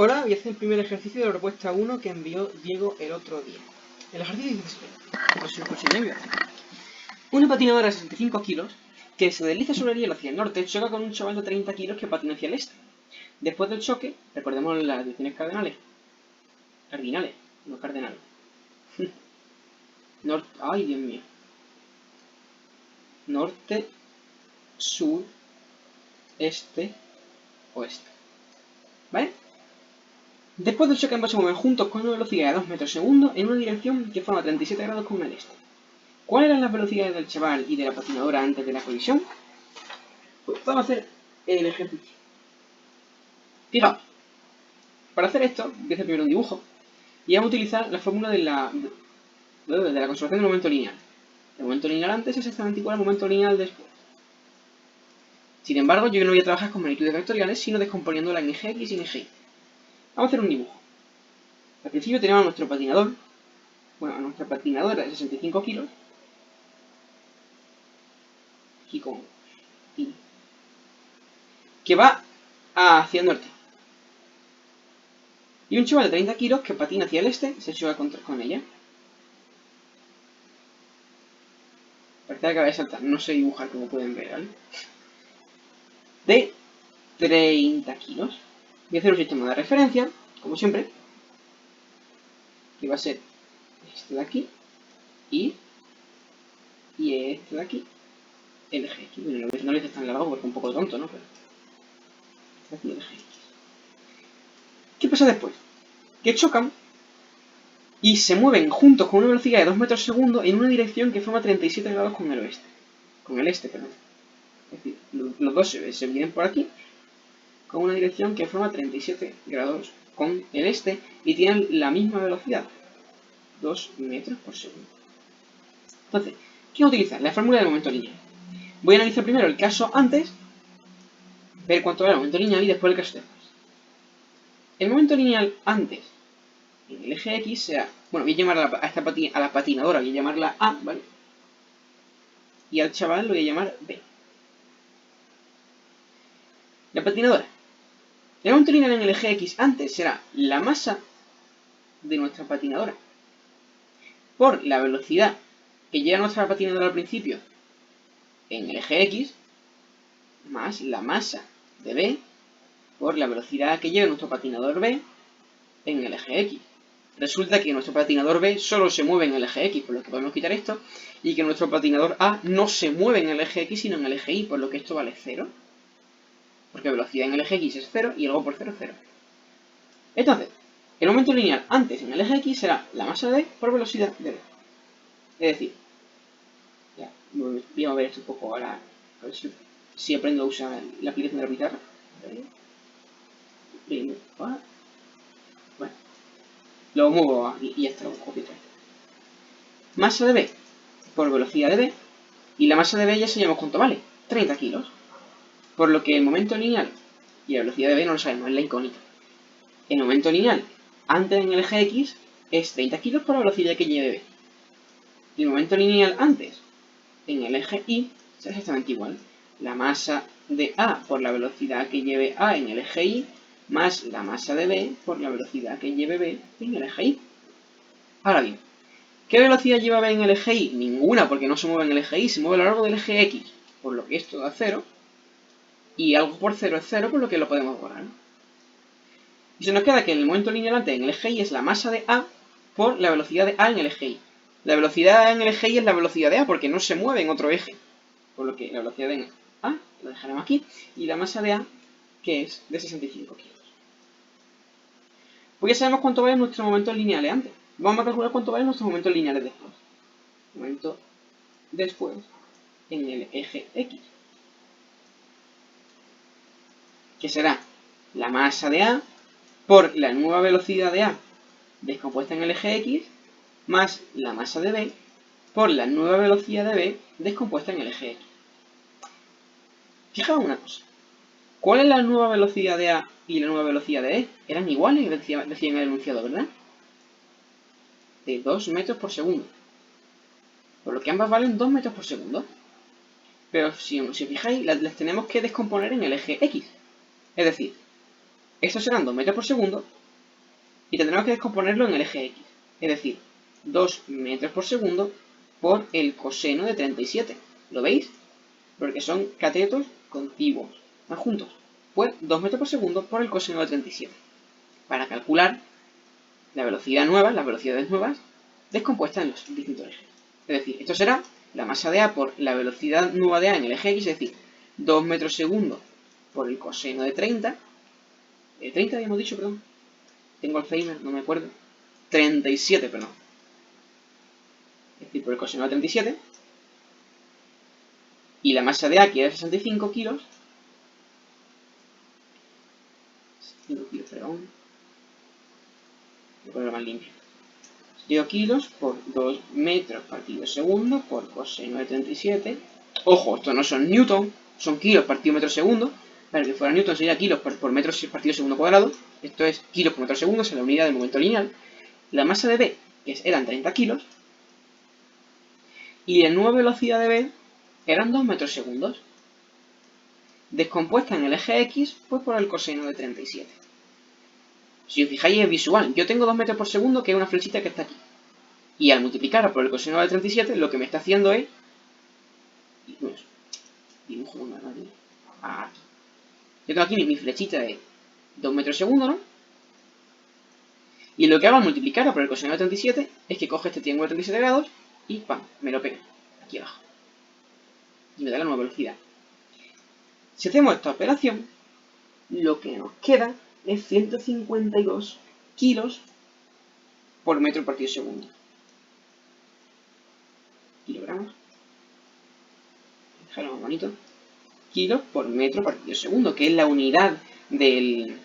Ahora voy a hacer el primer ejercicio de la propuesta 1 que envió Diego el otro día. El ejercicio dice así, por si lo consigue. Una patinadora de 65 kilos que se desliza sobre el hielo hacia el norte choca con un chaval de 30 kilos que patina hacia el este. Después del choque, recordemos las direcciones cardinales, no cardenales. Ay, Dios mío. Norte, sur, este, oeste. ¿Vale? Después del choque ambos se mueven juntos con una velocidad de 2 metros segundo en una dirección que forma 37 grados con el este. ¿Cuáles eran las velocidades del chaval y de la patinadora antes de la colisión? Pues vamos a hacer el ejercicio. Fijaos, para hacer esto, voy a hacer primero un dibujo y vamos a utilizar la fórmula de la conservación del momento lineal. El momento lineal antes es exactamente igual al momento lineal después. Sin embargo, yo no voy a trabajar con magnitudes vectoriales, sino descomponiéndola en eje X y en eje Y. Vamos a hacer un dibujo. Al principio tenemos a nuestro patinador, a nuestra patinadora de 65 kilos, aquí con I, que va hacia el norte. Y un chaval de 30 kilos que patina hacia el este se choca con ella. Parece que acaba de saltar, no sé dibujar como pueden ver, ¿vale? De 30 kilos. Voy a hacer un sistema de referencia, como siempre, que va a ser este de aquí y este de aquí, el eje X. Bueno, no lo hice tan largo porque es un poco tonto, ¿no? Pero este de aquí, el eje X. ¿Qué pasa después? Que chocan y se mueven juntos con una velocidad de 2 metros segundo en una dirección que forma 37 grados con el oeste. Con el este, perdón. Es decir, los dos se vienen por aquí con una dirección que forma 37 grados con el este y tienen la misma velocidad, 2 metros por segundo. Entonces, ¿qué voy a utilizar? La fórmula del momento lineal. Voy a analizar primero el caso antes, ver cuánto era el momento lineal y después el caso después. El momento lineal antes en el eje X será, bueno, voy a llamar a la patinadora, voy a llamarla A, ¿vale? Y al chaval lo voy a llamar B. La patinadora. El momento lineal en el eje X antes será la masa de nuestra patinadora por la velocidad que lleva nuestra patinadora al principio en el eje X más la masa de B por la velocidad que lleva nuestro patinador B en el eje X. Resulta que nuestro patinador B solo se mueve en el eje X, por lo que podemos quitar esto, y que nuestro patinador A no se mueve en el eje X, sino en el eje Y, por lo que esto vale 0. Porque velocidad en el eje X es 0 y algo por 0 es 0. Entonces, el momento lineal antes en el eje X será la masa de B por velocidad de B. Es decir, ya, voy a ver esto un poco ahora, a ver si aprendo a usar la aplicación de la pizarra. Bueno, lo muevo y ya está, lo copio otra vez. Masa de B por velocidad de B, y la masa de B ya sabemos cuánto vale, 30 kilos. Por lo que el momento lineal y la velocidad de B no lo sabemos, es la incógnita. El momento lineal antes en el eje X es 30 kilos por la velocidad que lleve B. Y el momento lineal antes en el eje Y es exactamente igual. La masa de A por la velocidad que lleve A en el eje Y más la masa de B por la velocidad que lleve B en el eje Y. Ahora bien, ¿qué velocidad lleva B en el eje Y? Ninguna, porque no se mueve en el eje Y, se mueve a lo largo del eje X, por lo que esto da 0. Y algo por 0 es 0, por lo que lo podemos borrar. Y se nos queda que el momento lineal antes en el eje Y es la masa de A por la velocidad de A en el eje Y. La velocidad en el eje Y es la velocidad de A porque no se mueve en otro eje. Por lo que la velocidad de A la dejaremos aquí. Y la masa de A, que es de 65 kilos. Pues ya sabemos cuánto valen nuestros momentos lineales antes. Vamos a calcular cuánto valen nuestros momentos lineales después. Momento después en el eje X. Que será la masa de A por la nueva velocidad de A descompuesta en el eje X más la masa de B por la nueva velocidad de B descompuesta en el eje X. Fijaos una cosa. ¿Cuál es la nueva velocidad de A y la nueva velocidad de B? Eran iguales, decía en el enunciado, ¿verdad? De 2 metros por segundo. Por lo que ambas valen 2 metros por segundo. Pero si os fijáis, las tenemos que descomponer en el eje X. Es decir, Estos serán 2 metros por segundo y tendremos que descomponerlo en el eje X. Es decir, 2 metros por segundo por el coseno de 37. ¿Lo veis? Porque son catetos contiguos. ¿Están juntos? Pues 2 metros por segundo por el coseno de 37. Para calcular la velocidad nueva, las velocidades nuevas, descompuestas en los distintos ejes. Es decir, esto será la masa de A por la velocidad nueva de A en el eje X, es decir, 2 metros segundo por el coseno de 30. 30 habíamos dicho, perdón. Tengo Alzheimer, no me acuerdo. 37, perdón. Es decir, por el coseno de 37. Y la masa de A, que era 65 kilos. 5 kilos, perdón. Voy a ponerlo más limpio. 0 kilos por 2 metros partido segundo por coseno de 37. Ojo, estos no son newton, son kilos partido metro segundo. Para que fuera newton sería kilos por metro partido segundo cuadrado. Esto es kilos por metro segundo, es la unidad del momento lineal. La masa de B, que eran 30 kilos. Y la nueva velocidad de B eran 2 metros segundos. Descompuesta en el eje X, pues por el coseno de 37. Si os fijáis es visual. Yo tengo 2 metros por segundo, que es una flechita que está aquí. Y al multiplicarla por el coseno de 37, lo que me está haciendo es... Dibujo una radio. Aquí. Yo tengo aquí mi flechita de 2 metros segundo, ¿no? Y lo que hago al multiplicarla por el coseno de 37 es que coge este triángulo de 37 grados y ¡pam! Me lo pega aquí abajo. Y me da la nueva velocidad. Si hacemos esta operación, lo que nos queda es 152 kilos por metro partido segundo. Kilogramos. Dejarlo más bonito. Kilos por metro partido segundo, que es la unidad del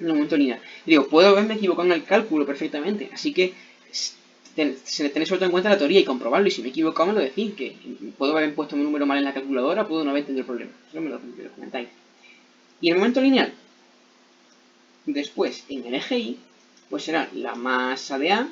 momento lineal. Digo, puedo haberme equivocado en el cálculo perfectamente, así que tenéis sobre todo en cuenta la teoría y comprobarlo, y si me he equivocado me lo decís, que puedo haber puesto mi número mal en la calculadora, puedo no haber entendido el problema. Eso me lo comentáis. Y el momento lineal, después en el eje Y, pues será la masa de A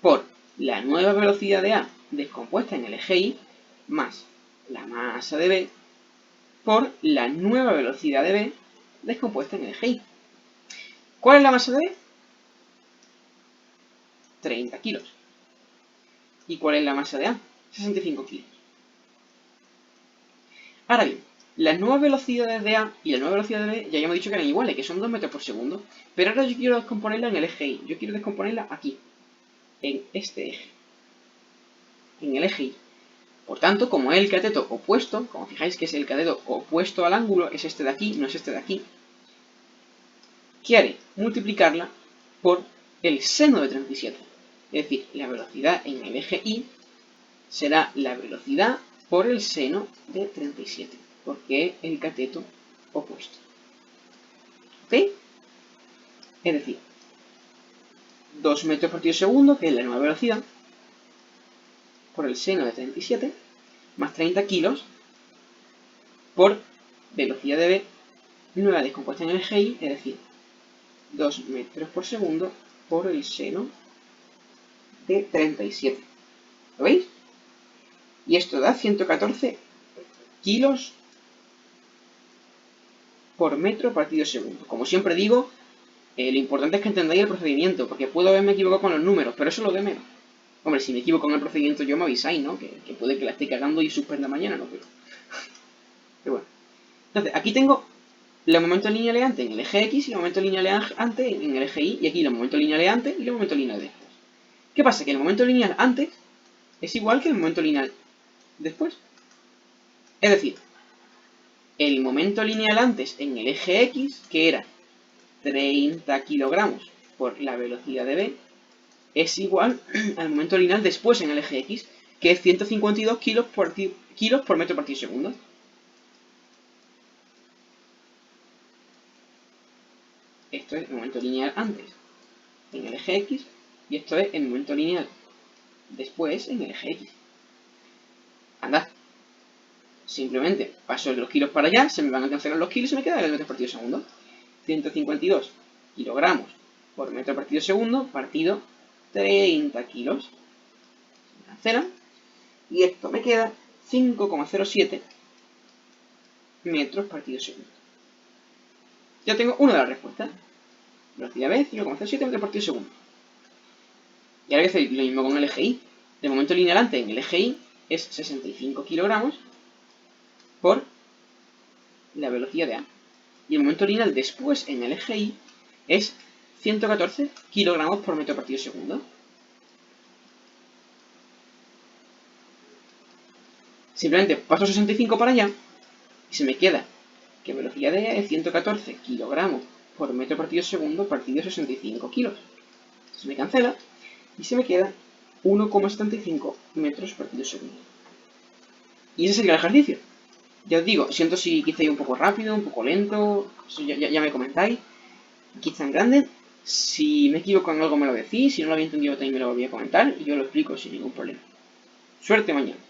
por la nueva velocidad de A descompuesta en el eje Y, más la masa de B por la nueva velocidad de B descompuesta en el eje Y. ¿Cuál es la masa de B? 30 kilos. ¿Y cuál es la masa de A? 65 kilos. Ahora bien, las nuevas velocidades de A y la nueva velocidad de B ya hemos dicho que eran iguales, que son 2 metros por segundo. Pero ahora yo quiero descomponerla en el eje Y. Yo quiero descomponerla aquí, en este eje. En el eje Y. Por tanto, como es el cateto opuesto, como fijáis que es el cateto opuesto al ángulo, es este de aquí, no es este de aquí, ¿qué haré? Multiplicarla por el seno de 37. Es decir, la velocidad en el eje Y será la velocidad por el seno de 37, porque es el cateto opuesto. ¿Ok? Es decir, 2 metros por segundo, que es la nueva velocidad, por el seno de 37, más 30 kilos por velocidad de B, nueva descompuesta en el eje Y, es decir, 2 metros por segundo por el seno de 37. ¿Lo veis? Y esto da 114 kilos por metro partido segundo. Como siempre digo, lo importante es que entendáis el procedimiento, porque puedo haberme equivocado con los números, pero eso es lo de menos. Hombre, si me equivoco en el procedimiento yo me avisáis, ¿no? Que puede que la esté cagando y suspenda mañana, ¿no? Pero bueno. Entonces, aquí tengo los momentos lineales antes en el eje X y los momentos lineales antes en el eje Y, y aquí los momentos lineales antes y los momentos lineales después. ¿Qué pasa? Que el momento lineal antes es igual que el momento lineal después. Es decir, el momento lineal antes en el eje X, que era 30 kilogramos por la velocidad de B, es igual al momento lineal después en el eje X, que es 152 kilos por metro partido segundo. Esto es el momento lineal antes en el eje X, y esto es el momento lineal después en el eje X. Andad. Simplemente paso de los kilos para allá, se me van a cancelar los kilos y se me queda el metro partido segundo. 152 kilogramos por metro partido segundo, partido 30 kilos. Se me cancelan. Y esto me queda 5,07 metros partido segundo. Ya tengo una de las respuestas. Velocidad B, 0,07 metros por segundo. Y ahora voy a hacer lo mismo con el eje Y. De momento el linealante en el eje Y es 65 kilogramos por la velocidad de A. Y el momento lineal después en el eje Y es 114 kilogramos por metro partido segundo. Simplemente paso 65 para allá y se me queda que velocidad de A es 114 kilogramos por metro partido segundo partido 65 kilos. Se me cancela y se me queda 1,75 metros partido segundo. Y ese sería el ejercicio. Ya os digo, siento si quizá un poco rápido, un poco lento, ya me comentáis. Quizá en grande. Si me equivoco en algo me lo decís, si no lo había entendido también me lo volví a comentar y yo lo explico sin ningún problema. Suerte mañana.